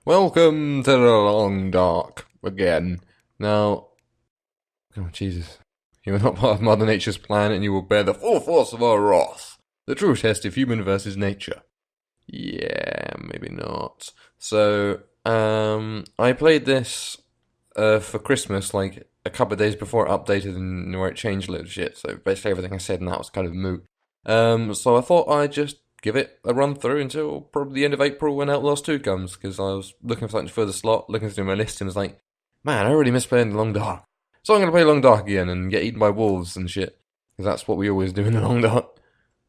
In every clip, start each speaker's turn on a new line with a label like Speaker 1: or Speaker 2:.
Speaker 1: Welcome to the long dark again. Now, oh Jesus, you are not part of Mother Nature's plan, and you will bear the full force of our wrath. The true test of human versus nature. Yeah, maybe not. So, I played this for Christmas, like a couple of days before it updated and where it changed a little shit. So basically, everything I said in that was kind of moot. So I thought I'd just give it a run through until probably the end of April when Outlast 2 comes, because I was looking for something for the slot, looking through my list, and was like, man, I really miss playing the Long Dark. So I'm going to play Long Dark again and get eaten by wolves and shit, because that's what we always do in the Long Dark.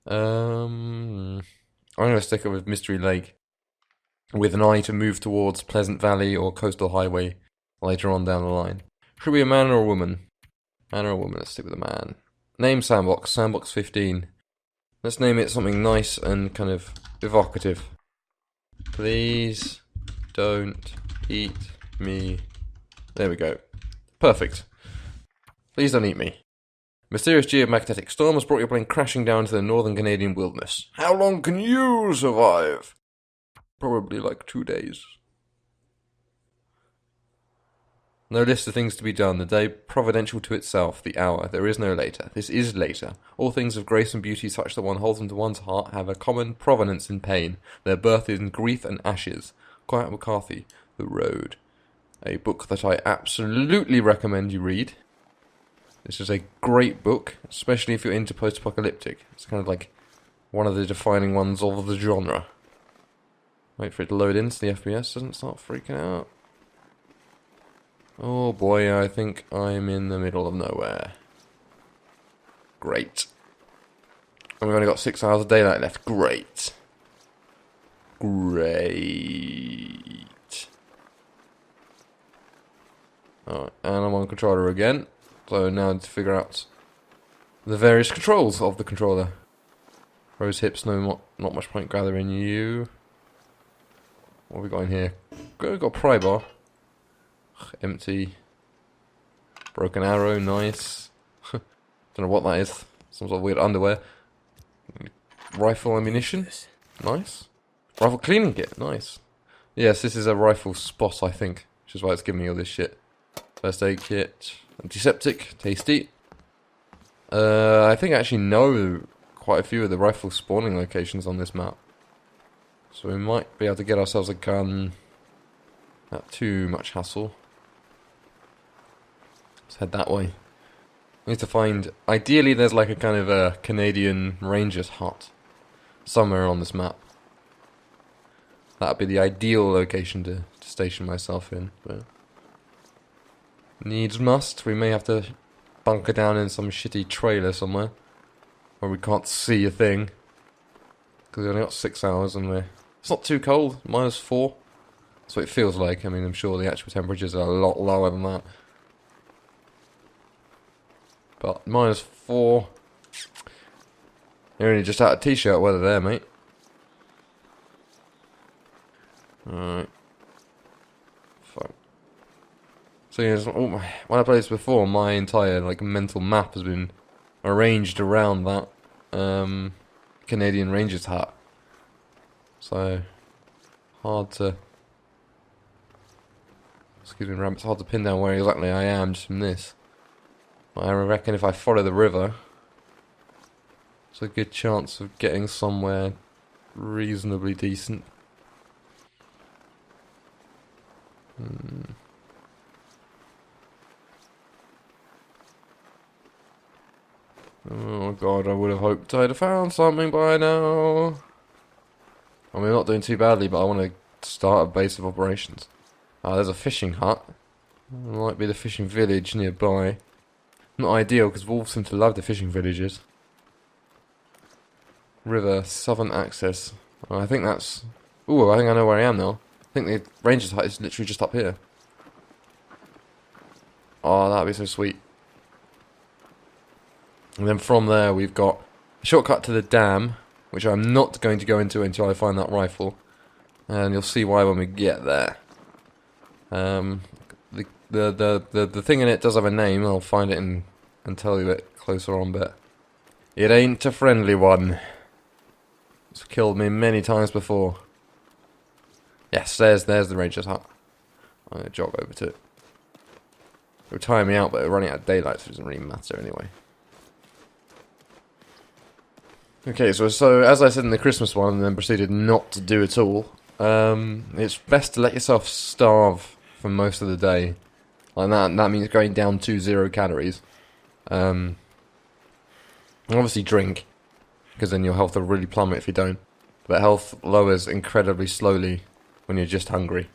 Speaker 1: I'm going to stick it with Mystery Lake, with an eye to move towards Pleasant Valley or Coastal Highway later on down the line. Should we be a man or a woman? Man or a woman? Let's stick with a man. Name Sandbox, Sandbox 15. Let's name it something nice and kind of evocative. Please don't eat me. There we go. Perfect. Please don't eat me. Mysterious geomagnetic storm has brought your plane crashing down into the northern Canadian wilderness. How long can you survive? Probably like 2 days. No list of things to be done. The day providential to itself. The hour. There is no later. This is later. All things of grace and beauty such that one holds them to one's heart have a common provenance in pain. Their birth is in grief and ashes. Quiet McCarthy. The Road. A book that I absolutely recommend you read. This is a great book, especially if you're into post-apocalyptic. It's kind of like one of the defining ones of the genre. Wait for it to load in so the FPS doesn't start freaking out. Oh boy, I think I'm in the middle of nowhere. Great. And we've only got 6 hours of daylight left. Great. Great. Alright, and I'm on controller again. So now to figure out the various controls of the controller. Rose hips, not much point gathering you. What have we got in here? We've got a pry bar. Empty. Broken arrow, nice. Don't know what that is. Some sort of weird underwear. Rifle ammunition, nice. Rifle cleaning kit, nice. Yes, this is a rifle spot, I think, which is why it's giving me all this shit. First aid kit, antiseptic, tasty. I think I actually know quite a few of the rifle spawning locations on this map. So we might be able to get ourselves a gun without too much hassle. Let's head that way. We need to find... Ideally there's like a kind of a Canadian Ranger's hut somewhere on this map. That'd be the ideal location to station myself in, but... Needs must. We may have to bunker down in some shitty trailer somewhere where we can't see a thing. Because we only got 6 hours and it's not too cold, -4. That's what it feels like. I mean, I'm sure the actual temperatures are a lot lower than that. But -4. You're only just out of t-shirt weather there, mate. Alright. Fine. So yeah, when I played this before, my entire like mental map has been arranged around that Canadian Ranger's hut. So hard to... Excuse me, Ram, it's hard to pin down where exactly I am just from this. I reckon if I follow the river, there's a good chance of getting somewhere reasonably decent. Oh god, I would have hoped I'd have found something by now. I mean, I'm not doing too badly, but I want to start a base of operations. There's a fishing hut. It might be the fishing village nearby. Not ideal, because wolves seem to love the fishing villages. River, southern access. I think that's... Ooh, I think I know where I am now. I think the ranger's hut is literally just up here. Oh, that'd be so sweet. And then from there we've got a shortcut to the dam, which I'm not going to go into until I find that rifle. And you'll see why when we get there. The thing in it does have a name. I'll find it and tell you it closer on, but it ain't a friendly one. It's killed me many times before. Yes, there's the ranger's hut. I'm going to jog over to it. It'll tire me out, but we're running out of daylight, so it doesn't really matter anyway. Okay, so as I said in the Christmas one, and then proceeded not to do at all, it's best to let yourself starve for most of the day. Like that means going down to 0 calories. And obviously drink, because then your health will really plummet if you don't. But health lowers incredibly slowly when you're just hungry.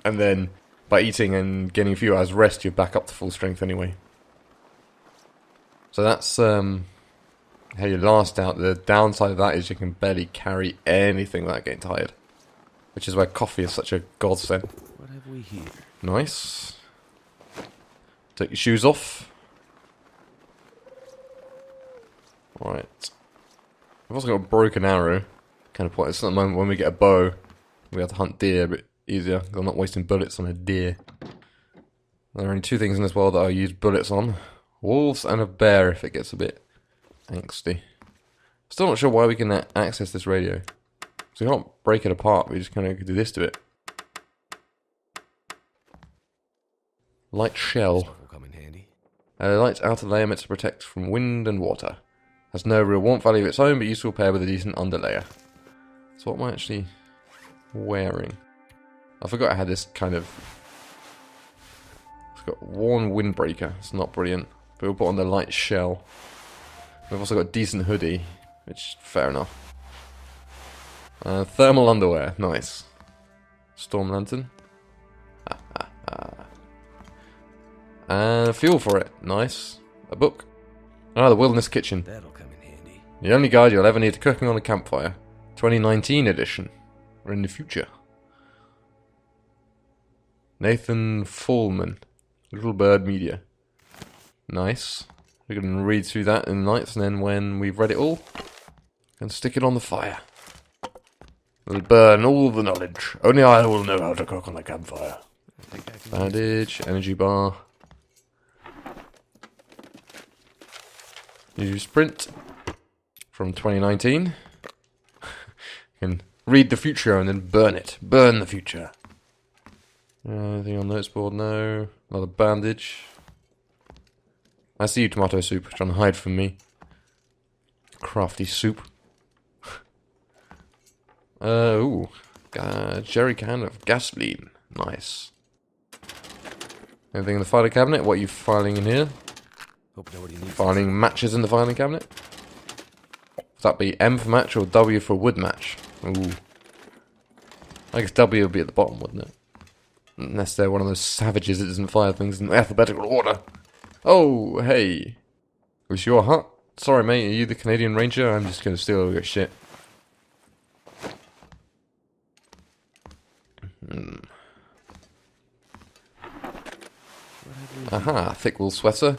Speaker 1: And then, by eating and getting a few hours rest, you're back up to full strength anyway. So that's how you last out. The downside of that is you can barely carry anything without getting tired. Which is why coffee is such a godsend.
Speaker 2: What have we here?
Speaker 1: Nice. Take your shoes off. Alright. I've also got a broken arrow. Kind of pointless at the moment. When we get a bow, we have to hunt deer a bit easier. I'm not wasting bullets on a deer. There are only 2 things in this world that I use bullets on. Wolves and a bear if it gets a bit angsty. Still not sure why we can access this radio. So we can't break it apart, we just kind of do this to it. Light shell.
Speaker 2: Will come in handy.
Speaker 1: A light outer layer meant to protect from wind and water. Has no real warmth value of its own, but useful pair with a decent underlayer. So what am I actually wearing? I forgot I had this kind of... It's got worn windbreaker. It's not brilliant. But we'll put on the light shell. We've also got a decent hoodie, which, fair enough. Thermal underwear. Nice. Storm lantern. And fuel for it. Nice. A book. Ah, the Wilderness Kitchen.
Speaker 2: That'll come in handy.
Speaker 1: The only guide you'll ever need to cooking on a campfire. 2019 edition. We're in the future. Nathan Fallman. Little Bird Media. Nice. We're going to read through that in the nights, and then when we've read it all, and stick it on the fire. It'll burn all the knowledge. Only I will know how to cook on a campfire. Bandage, energy bar. Use Sprint from 2019. You can read the future and then burn it. Burn the future. Anything on notes board? No. Another bandage. I see you, tomato soup, trying to hide from me. Crafty soup. Ooh. Jerry can of gasoline. Nice. Anything in the filing cabinet? What are you filing in here?
Speaker 2: Hope nobody needs
Speaker 1: Filing matches in the filing cabinet? Would that be M for match or W for wood match? Ooh. I guess W would be at the bottom, wouldn't it? Unless they're one of those savages that doesn't fire things in alphabetical order. Oh, hey. Was your hut? Sorry, mate, are you the Canadian Ranger? I'm just gonna steal all your shit. Aha, thick wool sweater.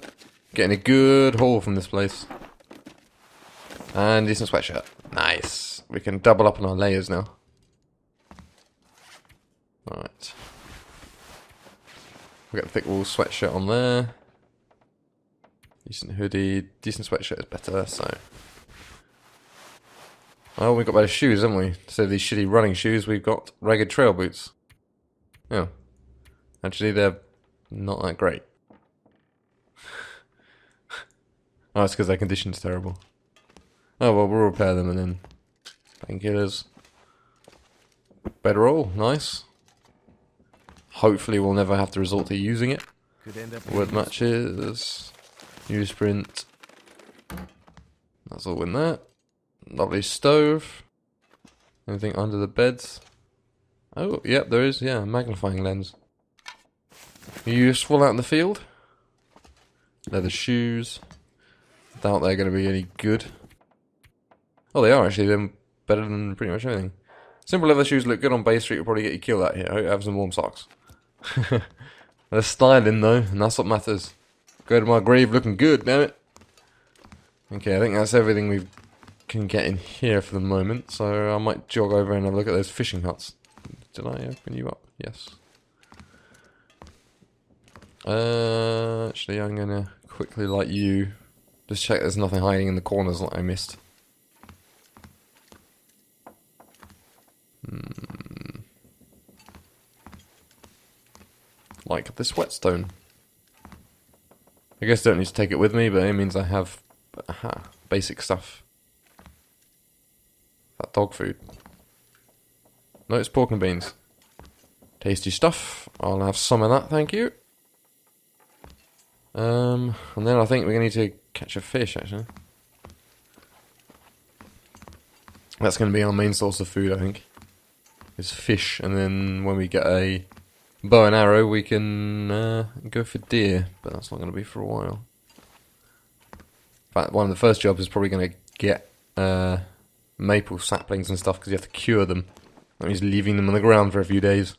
Speaker 1: Getting a good haul from this place. And decent sweatshirt. Nice. We can double up on our layers now. Alright. We got a thick wool sweatshirt on there. Decent hoodie. Decent sweatshirt is better, so. Oh, we've got better shoes, haven't we? Instead of these shitty running shoes, we've got ragged trail boots. Yeah. Actually, they're not that great. Oh, it's because their condition's terrible. Oh, well, we'll repair them and then... Painkillers. Bedroll, nice. Hopefully we'll never have to resort to using it.
Speaker 2: Could end up
Speaker 1: Wood matches. Newsprint. That's all in there. Lovely stove. Anything under the beds? Oh, yep, there is, yeah, magnifying lens. Useful out in the field. Leather shoes. Doubt they're going to be any good. Oh, they are actually. They're better than pretty much anything. Simple leather shoes look good on Bay Street. Will probably get you killed out here. I hope you have some warm socks. They're styling though, and that's what matters. Go to my grave looking good, damn it. Okay, I think that's everything we can get in here for the moment. So I might jog over and have a look at those fishing huts. Did I open you up? Yes. Actually, I'm gonna quickly light you. Just check there's nothing hiding in the corners that I missed. like this whetstone. I guess I don't need to take it with me, but it means I have basic stuff. That dog food. No, it's pork and beans. Tasty stuff. I'll have some of that, thank you. And then I think we're going to need to catch a fish, actually. That's going to be our main source of food, I think. Is fish, and then when we get a bow and arrow, we can go for deer, but that's not going to be for a while. In fact, one of the first jobs is probably going to get maple saplings and stuff, because you have to cure them. That means leaving them on the ground for a few days.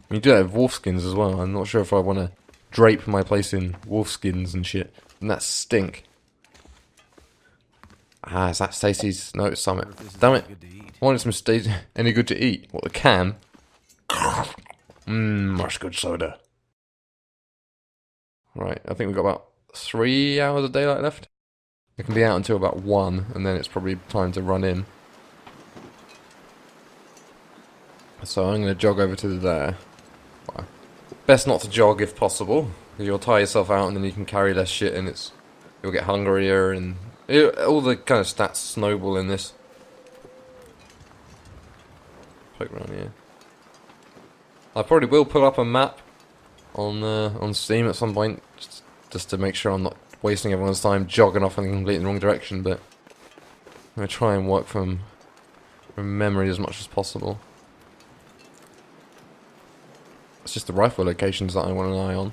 Speaker 1: You do that with wolf skins as well. I'm not sure if I want to drape my place in wolf skins and shit. And that stink. Ah, is that Stacey's? No, it's Summit. Damn it. I wanted some Stacey. Any good to eat? What, the can? Much good soda. Right, I think we've got about 3 hours of daylight left. It can be out until about 1, and then it's probably time to run in. So I'm going to jog over to there. Well, best not to jog if possible, because you'll tire yourself out and then you can carry less shit and you'll get hungrier and all the kind of stats snowball in this. Poke around here. I probably will put up a map on Steam at some point, just to make sure I'm not wasting everyone's time jogging off in completely the wrong direction, but I'm going to try and work from memory as much as possible. It's just the rifle locations that I want an eye on.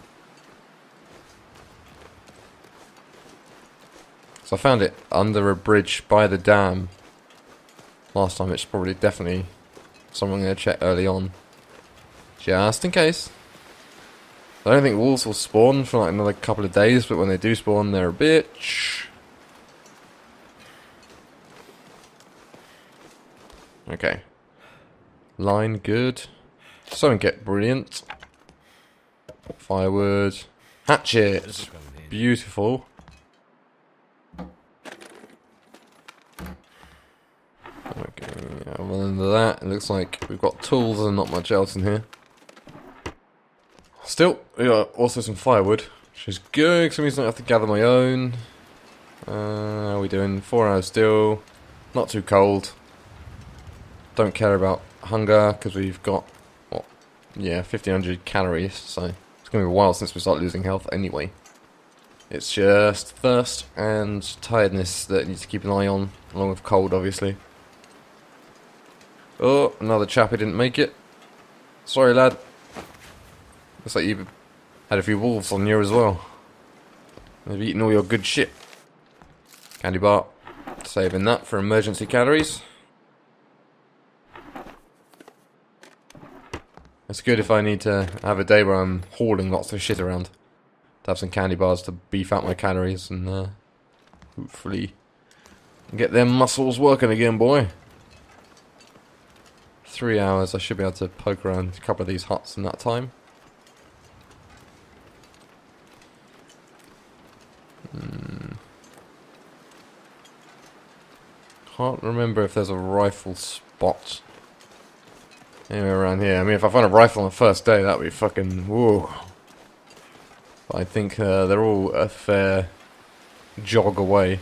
Speaker 1: So I found it under a bridge by the dam last time. It's probably definitely something I'm going to check early on, just in case. I don't think wolves will spawn for like another couple of days, but when they do spawn, they're a bitch. Okay. Line good. Something get brilliant. Firewood. Hatchet. Beautiful. Okay, other than that, it looks like we've got tools and not much else in here. Still, we got also some firewood, which is good, because it means I don't have to gather my own. How are we doing? 4 hours still. Not too cold. Don't care about hunger, because we've got, what, yeah, 1500 calories, so it's going to be a while since we start losing health anyway. It's just thirst and tiredness that you need to keep an eye on, along with cold, obviously. Oh, another chap who didn't make it. Sorry, lad. Looks like you've had a few wolves on you as well. They've eaten all your good shit. Candy bar. Saving that for emergency calories. It's good if I need to have a day where I'm hauling lots of shit around. To have some candy bars to beef out my calories and hopefully get them muscles working again, boy. 3 hours, I should be able to poke around a couple of these huts in that time. Can't remember if there's a rifle spot anywhere around here. I mean, if I find a rifle on the first day, that'd be fucking whoa. But I think they're all a fair jog away.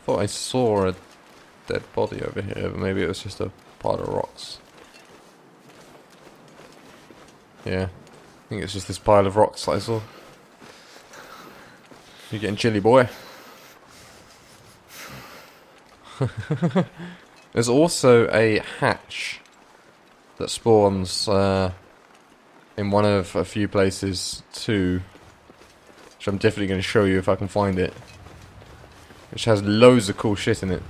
Speaker 1: Thought I saw a dead body over here, but maybe it was just a pile of rocks. Yeah, I think it's just this pile of rocks that I saw. You getting chilly, boy? There's also a hatch that spawns in one of a few places too, which I'm definitely going to show you if I can find it. Which has loads of cool shit in it.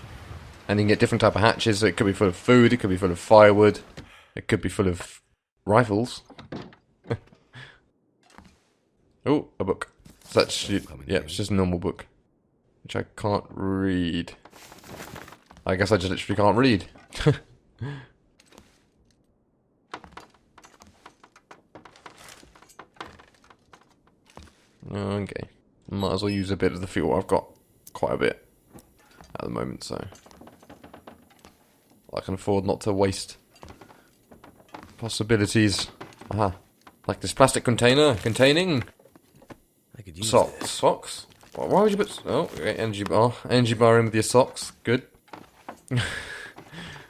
Speaker 1: And you can get different type of hatches, so it could be full of food, it could be full of firewood, it could be full of rifles. Oh, a book. So that's, yeah, it's just a normal book. Which I can't read. I guess I just literally can't read. Okay. Might as well use a bit of the fuel. I've got quite a bit at the moment, so I can afford not to waste possibilities. Aha. Like this plastic container containing
Speaker 2: I could use
Speaker 1: socks.
Speaker 2: this.
Speaker 1: Socks? Why would you put... Oh, okay, energy bar. Energy bar in with your socks. Good.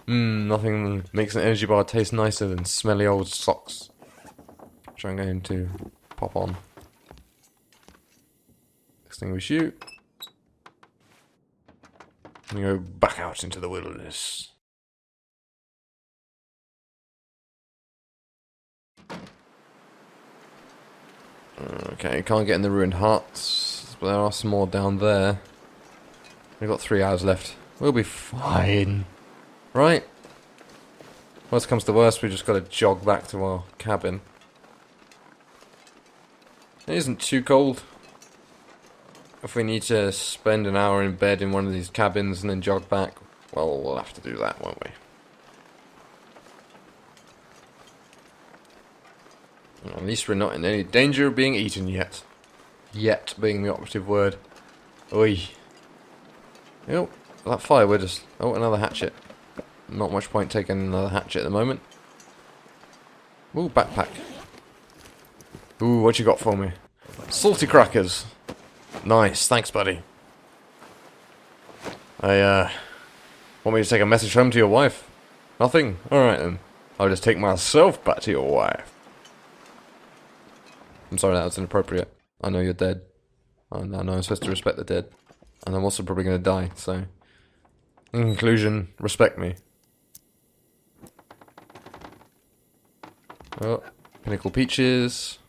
Speaker 1: Nothing makes an energy bar taste nicer than smelly old socks. Which I'm going to pop on. Extinguish you. And go back out into the wilderness. Okay, can't get in the ruined huts, but there are some more down there. We've got 3 hours left. We'll be fine. Right? Worst comes to worst, we just gotta jog back to our cabin. It isn't too cold. If we need to spend an hour in bed in one of these cabins and then jog back, well, we'll have to do that, won't we? At least we're not in any danger of being eaten yet. Yet being the operative word. Oi. Oh, that firewood is... Oh, another hatchet. Not much point taking another hatchet at the moment. Ooh, backpack. Ooh, what you got for me? Salty crackers. Nice, thanks buddy. Want me to take a message home to your wife? Nothing? Alright then. I'll just take myself back to your wife. I'm sorry, that was inappropriate. I know you're dead. I know I'm supposed to respect the dead. And I'm also probably going to die, so... In conclusion, respect me. Oh, Pinnacle Peaches.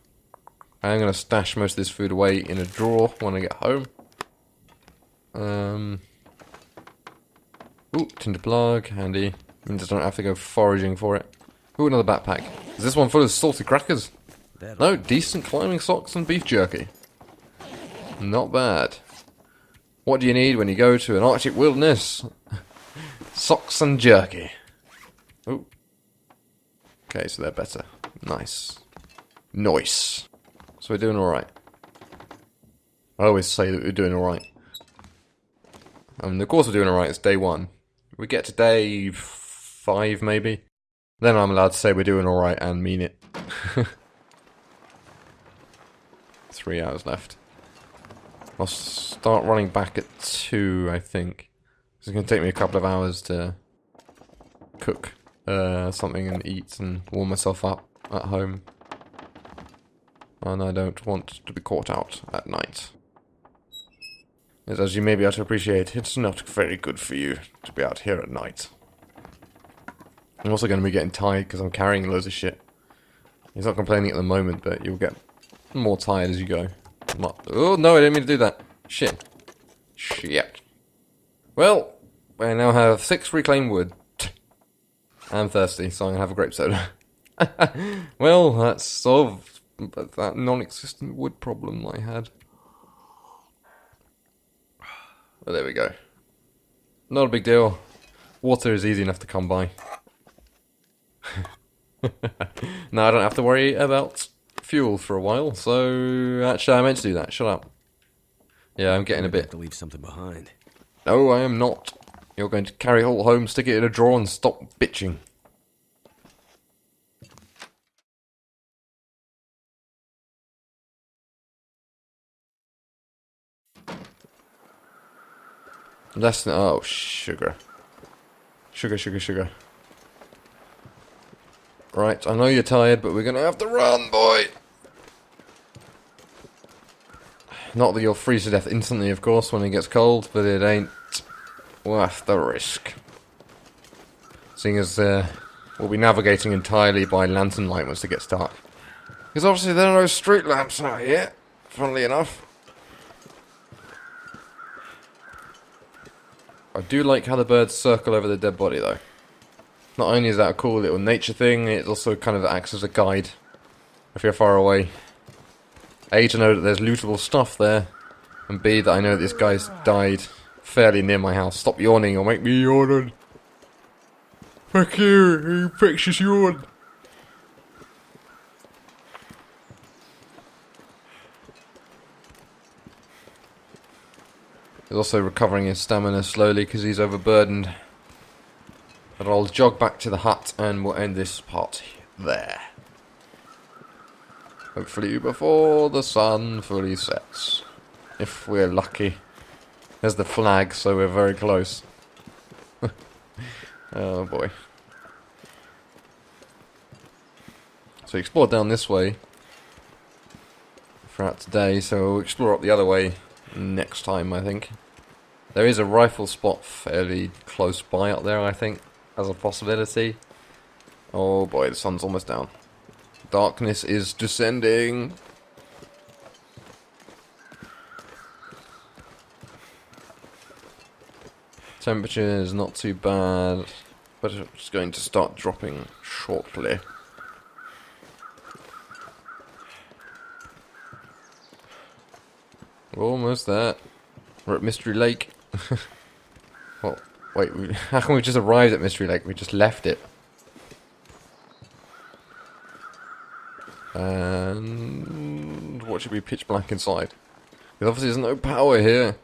Speaker 1: I'm going to stash most of this food away in a drawer when I get home. Ooh, tinder plug, handy. Means I don't have to go foraging for it. Ooh, another backpack. Is this one full of salty crackers? No, decent climbing socks and beef jerky. Not bad. What do you need when you go to an Arctic wilderness? Socks and jerky. Ooh. Okay, so they're better. Nice. Nice. So we're doing alright. I always say that we're doing alright. Of course we're doing alright, it's day 1. We get to day 5 maybe. Then I'm allowed to say we're doing alright and mean it. 3 hours left. I'll start running back at 2, I think. It's going to take me a couple of hours to cook something and eat and warm myself up at home. And I don't want to be caught out at night. As you may be able to appreciate, it's not very good for you to be out here at night. I'm also going to be getting tired because I'm carrying loads of shit. He's not complaining at the moment, but you'll get more tired as you go. Oh no, I didn't mean to do that. Shit. Shit. Well, I now have 6 reclaimed wood. I'm thirsty, so I'm going to have a grape soda. Well, that's solved that non-existent wood problem I had. But there we go. Not a big deal. Water is easy enough to come by. Now I don't have to worry about fuel for a while, so actually I meant to do that. Shut up. Yeah, I'm getting a bit...
Speaker 2: Have to leave something behind.
Speaker 1: No, I am not. You're going to carry it all home, stick it in a drawer and stop bitching. Less than... Oh, sugar. Sugar, sugar, sugar. Right, I know you're tired, but we're going to have to run, boy! Not that you'll freeze to death instantly, of course, when it gets cold, but it ain't worth the risk. Seeing as we'll be navigating entirely by lantern light once it gets dark. Because obviously there are no street lamps out here, funnily enough. I do like how the birds circle over the dead body, though. Not only is that a cool little nature thing, it also kind of acts as a guide if you're far away. A, to know that there's lootable stuff there, and B, that I know that this guy's died fairly near my house. Stop yawning, or make me yawn. Fuck you, you precious yawn. He's also recovering his stamina slowly because he's overburdened. But I'll jog back to the hut and we'll end this part there. Hopefully before the sun fully sets. If we're lucky. There's the flag, so we're very close. Oh boy. So we explored down this way throughout today, so we'll explore up the other way next time, I think. There is a rifle spot fairly close by up there, I think, as a possibility. Oh boy, the sun's almost down. Darkness is descending. Temperature is not too bad, but it's going to start dropping shortly. We're almost there. We're at Mystery Lake. Oh, wait, how come we just arrived at Mystery Lake? We just left it. And what should be pitch black inside? Because obviously there's no power here.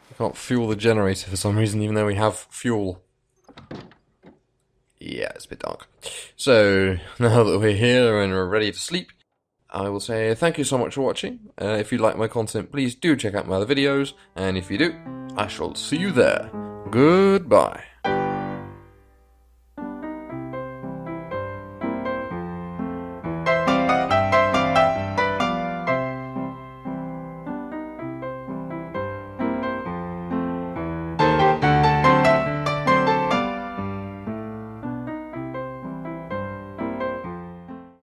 Speaker 1: I can't fuel the generator for some reason, even though we have fuel. Yeah, it's a bit dark. So, now that we're here and we're ready to sleep, I will say thank you so much for watching. If you like my content, please do check out my other videos. And if you do, I shall see you there. Goodbye.